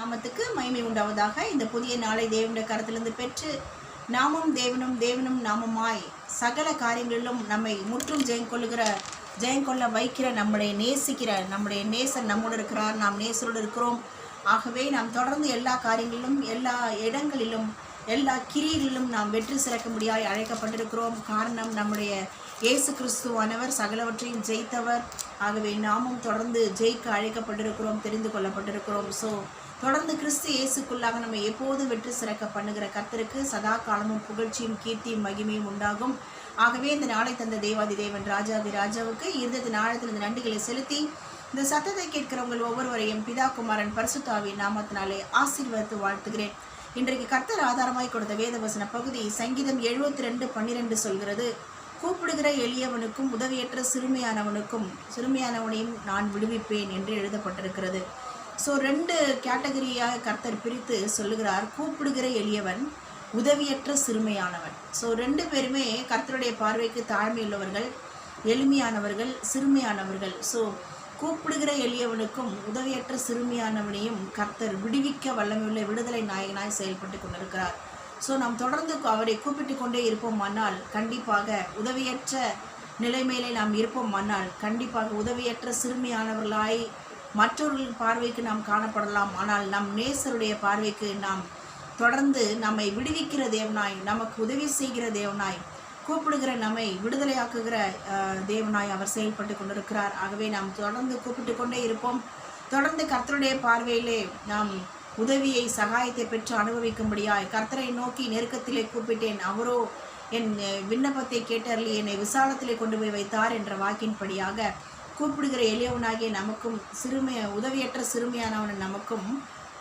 நாமத்துக்கு மகிமை உண்டாவதாக. இந்த புதிய நாளை தேவனுடைய கரத்திலிருந்து பெற்று நாமும் தேவனும் நாமமாய் சகல காரியங்களிலும் நம்மை முற்றும் ஜெயங்கொள்ள வைக்கிற நம்முடைய நேசன் நம்மோடு இருக்கிறார். நாம் நேசரோடு இருக்கிறோம். ஆகவே நாம் தொடர்ந்து எல்லா காரியங்களிலும், எல்லா இடங்களிலும், எல்லா கிரியிலும் நாம் வெற்றி சிறக்க முடியாய் அழைக்கப்பட்டிருக்கிறோம். காரணம், நம்முடைய இயேசு கிறிஸ்துவானவர் சகலவற்றையும் ஜெயித்தவர். ஆகவே நாமும் தொடர்ந்து ஜெயிக்க அழைக்கப்பட்டிருக்கிறோம், தெரிந்து கொள்ளப்பட்டிருக்கிறோம். ஸோ தொடர்ந்து கிறிஸ்து இயேசுக்குள்ளாக நம்ம எப்போதும் வெற்றி சிறக்க பண்ணுகிற கர்த்தருக்கு சதா காலமும் புகழ்ச்சியும் கீர்த்தியும் மகிமையும் உண்டாகும். ஆகவே இந்த நாளை தந்த தேவாதி தேவன் ராஜாதி ராஜாவுக்கு இருதயத்தின் ஆழத்தில் இந்த நன்றிகளை செலுத்தி இந்த சத்தத்தை கேட்கிறவங்கள் ஒவ்வொருவரையும் பிதா குமாரன் பரிசுத்தாவின் நாமத்தினாலே ஆசீர்வதித்து வாழ்த்துகிறேன். இன்றைக்கு கர்த்தர் ஆதாரமாய் கொடுத்த வேதவசன பகுதி சங்கீதம் 72:12 சொல்கிறது, கூப்பிடுகிற எளியவனுக்கும் உதவியற்ற சிறுமையானவனையும் நான் விடுவிப்பேன் என்று எழுதப்பட்டிருக்கிறது. ஸோ 2 கேட்டகரியாக கர்த்தர் பிரித்து சொல்லுகிறார். கூப்பிடுகிற எளியவன், உதவியற்ற சிறுமையானவன். ஸோ 2 பேருமே கர்த்தருடைய பார்வைக்கு தாழ்மையுள்ளவர்கள், எளிமையானவர்கள், சிறுமையானவர்கள். ஸோ கூப்பிடுகிற எளியவனுக்கும் உதவியற்ற சிறுமியானவனையும் கர்த்தர் விடுவிக்க வல்லமையுள்ள விடுதலை நாயகனாய் செயல்பட்டு கொண்டிருக்கிறார். ஸோ நாம் தொடர்ந்து அவரை கூப்பிட்டு கொண்டே இருப்போமானால் கண்டிப்பாக உதவியற்ற நிலைமையிலே நாம் இருப்போமானால் கண்டிப்பாக உதவியற்ற சிறுமியானவர்களாய் மற்றவர்களின் பார்வைக்கு நாம் காணப்படலாம். ஆனால் நம் நேசருடைய பார்வைக்கு நாம் தொடர்ந்து நம்மை விடுவிக்கிற தேவனாய், நமக்கு உதவி செய்கிற தேவனாய், கூப்பிடுகிற நம்மை விடுதலையாக்குகிற தேவனாய் அவர் செயல்பட்டு கொண்டிருக்கிறார். ஆகவே நாம் தொடர்ந்து கூப்பிட்டு கொண்டே இருப்போம். தொடர்ந்து கர்த்தருடைய பார்வையிலே நாம் உதவியை, சகாயத்தை பெற்று அனுபவிக்கும்படியாய் கர்த்தரை நோக்கி நெருக்கத்திலே கூப்பிட்டேன், அவரோ என் விண்ணப்பத்தை கேட்டறி என்னை விசாலத்திலே கொண்டு போய் வைத்தார் என்ற வாக்கின்படியாக கூப்பிடுகிற எளியவனாகிய நமக்கும் உதவியற்ற சிறுமியானவன் நமக்கும்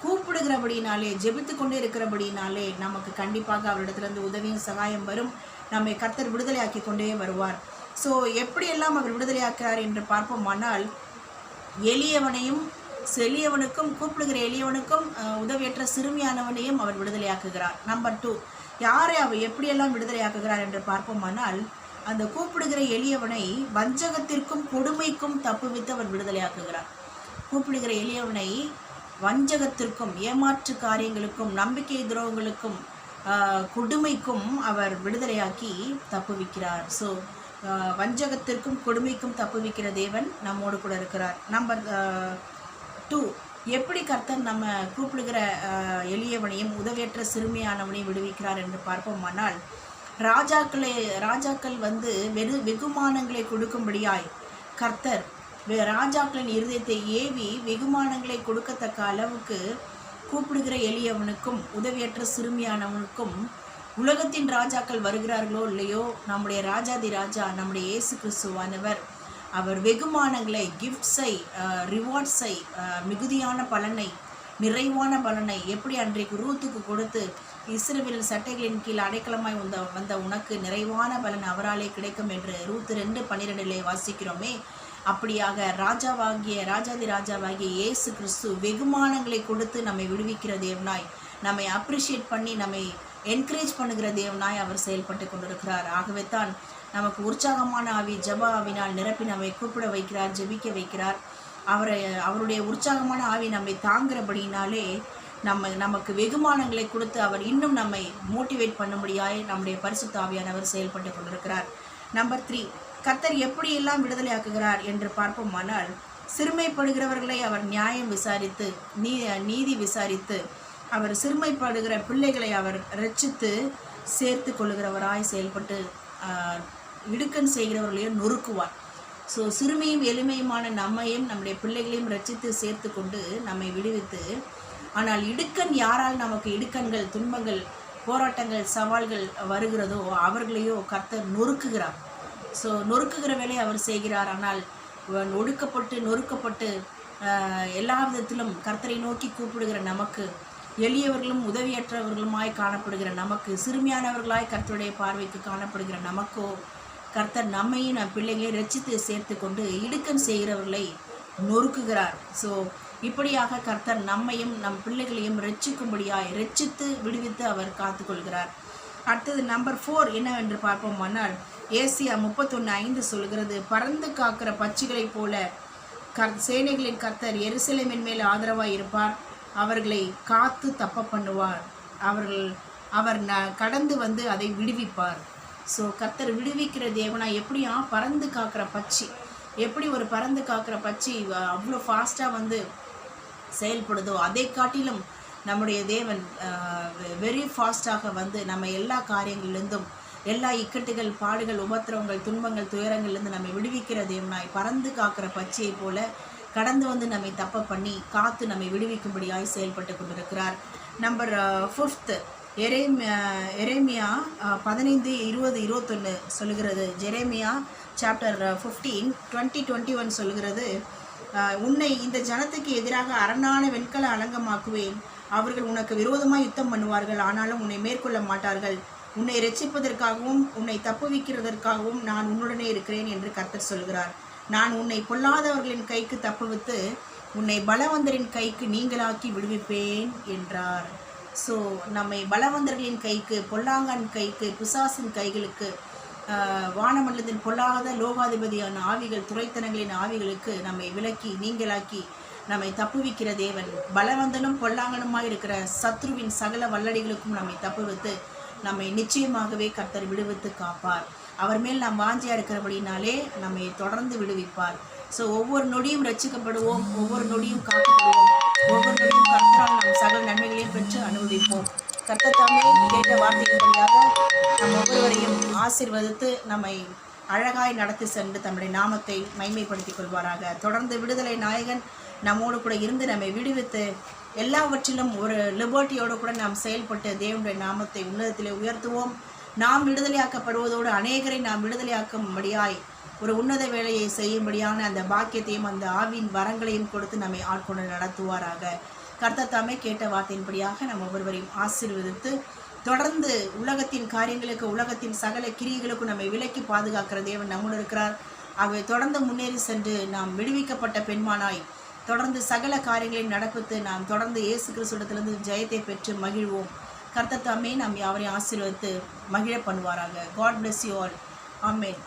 கூப்பிடுகிறபடினாலே, ஜெபித்து கொண்டே இருக்கிறபடினாலே நமக்கு கண்டிப்பாக அவரிடத்திலிருந்து உதவியும் சகாயம் வரும். நம்மை கர்த்தர் விடுதலையாக்கி கொண்டே வருவார். ஸோ எப்படியெல்லாம் அவர் விடுதலையாக்கிறார் என்று பார்ப்போமானால், எளியவனுக்கும் கூப்பிடுகிற எளியவனுக்கும் உதவியற்ற சிறுமியானவனையும் அவர் விடுதலையாக்குகிறார். நம்பர் 2, யாரை அவர் எப்படியெல்லாம் விடுதலையாக்குகிறார் என்று பார்ப்போமானால், அந்த கூப்பிடுகிற எளியவனை வஞ்சகத்திற்கும் கொடுமைக்கும் தப்புவித்து அவர் விடுதலையாக்குகிறார். கூப்பிடுகிற எளியவனை வஞ்சகத்திற்கும், ஏமாற்று காரியங்களுக்கும், நம்பிக்கை துரோகங்களுக்கும், கொடுமைக்கும் அவர் விடுதலையாக்கி தப்புவிக்கிறார். ஸோ வஞ்சகத்திற்கும் கொடுமைக்கும் தப்புவிக்கிற தேவன் நம்மோடு கூட இருக்கிறார். நம்பர் 2, எப்படி கர்த்தர் நம்ம கூப்பிடுகிற எளியவனையும் உதவியற்ற சிறுமியானவனையும் விடுவிக்கிறார் என்று பார்ப்போமானால், ராஜாக்கள் வெகுமானங்களை கொடுக்கும்படியாய் கர்த்தர் ராஜாக்களின் இருதயத்தை ஏவி வெகுமானங்களை கொடுக்கத்தக்க அளவுக்கு கூப்பிடுகிற எளியவனுக்கும் உதவியற்ற சிறுமியானவனுக்கும் உலகத்தின் ராஜாக்கள் வருகிறார்களோ இல்லையோ, நம்முடைய ராஜாதி ராஜா நம்முடைய இயேசு கிறிஸ்துவானவர் அவர் வெகுமானங்களை, கிஃப்ட்ஸை, ரிவார்ட்ஸை, மிகுதியான பலனை, நிறைவான பலனை எப்படி அன்றைக்கு ரூத்துக்கு கொடுத்து இஸ்ரவேல் சட்டைகளின் கீழ் அடைக்கலமாய் வந்த உனக்கு நிறைவான பலன் அவராலே கிடைக்கும் என்று ரூத் 2:12 வாசிக்கிறோமே, அப்படியாக ராஜாதி ராஜாவாகிய இயேசு கிறிஸ்து வெகுமானங்களை கொடுத்து நம்மை விடுவிக்கிற தேவனாய், நம்மை அப்ரிஷியேட் பண்ணி நம்மை என்கரேஜ் பண்ணுகிற தேவனாய் அவர் செயல்பட்டு கொண்டிருக்கிறார். ஆகவே தான் நமக்கு உற்சாகமான ஆவி, ஜப ஆவினால் நிரப்பி நம்மை கூப்பிட வைக்கிறார், ஜெபிக்க வைக்கிறார். அவருடைய உற்சாகமான ஆவி நம்மை தாங்கிறபடினாலே நமக்கு வெகுமானங்களை கொடுத்து அவர் இன்னும் நம்மை மோட்டிவேட் பண்ணும்படியாய் நம்முடைய பரிசுத்த ஆவியானவர் செயல்பட்டு கொண்டிருக்கிறார். நம்பர் 3, கர்த்தர் எப்படியெல்லாம் விடுதலையாக்குகிறார் என்று பார்ப்போமானால், சிறுமைப்படுகிறவர்களை அவர் நியாயம் விசாரித்து, நீதி விசாரித்து, அவர் சிறுமைப்படுகிற பிள்ளைகளை அவர் ரட்சித்து சேர்த்து கொள்ளுகிறவராய் செயல்பட்டு இடுக்கன் செய்கிறவர்களையும் நொறுக்குவார். ஸோ சிறுமையும் எளிமையுமான நம்மையும் நம்முடைய பிள்ளைகளையும் ரட்சித்து சேர்த்து கொண்டு நம்மை விடுவித்து, ஆனால் இடுக்கன் யாரால் நமக்கு இடுக்கண்கள், துன்பங்கள், போராட்டங்கள், சவால்கள் வருகிறதோ அவர்களையோ கர்த்தர் நொறுக்குகிறார். ஸோ நொறுக்குகிற வேலையை அவர் செய்கிறார். ஆனால் நொறுக்கப்பட்டு எல்லா விதத்திலும் கர்த்தரை நோக்கி கூப்பிடுகிற நமக்கு, எளியவர்களும் உதவியற்றவர்களுமாய் காணப்படுகிற நமக்கு, சிறுமியானவர்களாய் கர்த்தருடைய பார்வைக்கு காணப்படுகிற நமக்கோ கர்த்தர் நம்மையும் நம் பிள்ளைகளையும் ரட்சித்து சேர்த்து கொண்டு இடுக்கன் செய்கிறவர்களை நொறுக்குகிறார். ஸோ இப்படியாக கர்த்தர் நம்மையும் நம் பிள்ளைகளையும் ரட்சித்து விடுவித்து அவர் காத்துக்கொள்கிறார். அடுத்தது நம்பர் 4 என்னவென்று பார்ப்போமானால், ஏசியா 31:5 சொல்கிறது, பறந்து காக்கிற பட்சிகளைப் போல சேனைகளின் கர்த்தர் எருசலேமின் மேல் ஆதரவாய் இருப்பார். அவர்களை காத்து தப்ப பண்ணுவார். அவர் கடந்து வந்து அதை விடுவிப்பார். ஸோ கர்த்தர் விடுவிக்கிற தேவனா எப்படியா பறந்து காக்கிற பட்சி, எப்படி ஒரு பறந்து காக்கிற பட்சி அவ்வளோ ஃபாஸ்ட்டாக வந்து செயல்படுதோ அதை காட்டிலும் நம்முடைய தேவன் வெரி ஃபாஸ்ட்டாக வந்து நம்ம எல்லா காரியங்களிலிருந்தும், எல்லா இக்கட்டுகள், பாடுகள், உபத்திரவங்கள், துன்பங்கள், துயரங்கள்லேருந்து நம்மை விடுவிக்கிற தேவனாய் பறந்து காக்கிற பச்சையை போல கடந்து வந்து நம்மை தப்ப பண்ணி காத்து நம்மை விடுவிக்கும்படியாய் செயல்பட்டு கொண்டிருக்கிறார். நம்பர் 5 எரேமியா 15, 20, 21 சொல்லுகிறது. ஜெரேமியா சாப்டர் 15, 20, 21 சொல்லுகிறது, உன்னை இந்த ஜனத்துக்கு எதிராக அரணான வெண்கல அலங்கமாக்குவேன். அவர்கள் உனக்கு விரோதமாக யுத்தம் பண்ணுவார்கள், ஆனாலும் உன்னை மேற்கொள்ள மாட்டார்கள். உன்னை இரட்சிப்பதற்காகவும் உன்னை தப்புவிக்கிறதற்காகவும் நான் உன்னுடனே இருக்கிறேன் என்று கர்த்தர் சொல்கிறார். நான் உன்னை பொல்லாதவர்களின் கைக்கு தப்புவித்து உன்னை பலவந்தரின் கைக்கு நீங்களாக்கி விடுவிப்பேன் என்றார். ஸோ நம்மை பலவந்தர்களின் கைக்கு, பொல்லாங்கன் கைக்கு, பிசாசின் கைகளுக்கு, வானமண்டலத்தின் பொல்லாத லோகாதிபதியான ஆவிகள், துரைத்தனங்களின் ஆவிகளுக்கு நம்மை விலக்கி நீங்களாக்கி நம்மை தப்புவிக்கிற தேவன், பலவந்தனும் பொல்லாங்கனுமாய் இருக்கிற சத்ருவின் சகல வல்லடிகளுக்கும் நம்மை தப்புவித்து நம்மை நிச்சயமாகவே கர்த்தர் விடுவித்து காப்பார். அவர் மேல் நாம் வாஞ்சியாக இருக்கிறபடினாலே நம்மை தொடர்ந்து விடுவிப்பார். ஸோ ஒவ்வொரு நொடியும் ரட்சிக்கப்படுவோம், ஒவ்வொரு நொடியும் காக்கப்படுவோம், ஒவ்வொரு நொடியும் கர்த்தரால் நாம் சகல நன்மைகளையும் பெற்று அனுபவிப்போம். கர்த்தர் தாமே கேட்ட வார்த்தைகளின்படியாக நம் ஒவ்வொருவரையும் ஆசீர்வதித்து நம்மை அழகாய் நடத்தி சென்று தம்முடைய நாமத்தை மைமைப்படுத்திக் கொள்வாராக. தொடர்ந்து விடுதலை நாயகன் நம்மோடு கூட இருந்து நம்மை விடுவித்து எல்லாவற்றிலும் ஒரு லிபர்ட்டியோடு கூட நாம் செயல்பட்டு தேவனுடைய நாமத்தை உன்னதத்திலே உயர்த்துவோம். நாம் விடுதலையாக்கப்படுவதோடு அநேகரை நாம் விடுதலையாக்கும்படியாய் ஒரு உன்னத வேலையை செய்யும்படியான அந்த பாக்கியத்தையும் அந்த ஆவின் வரங்களையும் கொடுத்து நம்மை ஆட்கொண்டு நடத்துவாராக. கர்த்தர் தாமே கேட்ட வார்த்தையின்படியாக நம் ஒவ்வொருவரையும் ஆசீர்வதித்து தொடர்ந்து உலகத்தின் காரியங்களுக்கு, உலகத்தின் சகல கிரியைகளுக்கும் நம்மை விலக்கி பாதுகாக்கிற தேவன் நம்முடன் இருக்கிறார். ஆகவே தொடர்ந்து முன்னேறி சென்று நாம் விடுவிக்கப்பட்ட பெண்மானாய் தொடர்ந்து சகல காரியங்களையும் நடப்பித்து நாம் தொடர்ந்து இயேசு கிறிஸ்துவிடத்திலிருந்து ஜெயத்தை பெற்று மகிழ்வோம். கர்த்தர் தாமே நாம் யாவரையும் ஆசீர்வதித்து மகிழ பண்ணுவாராக. God bless you all. Amen.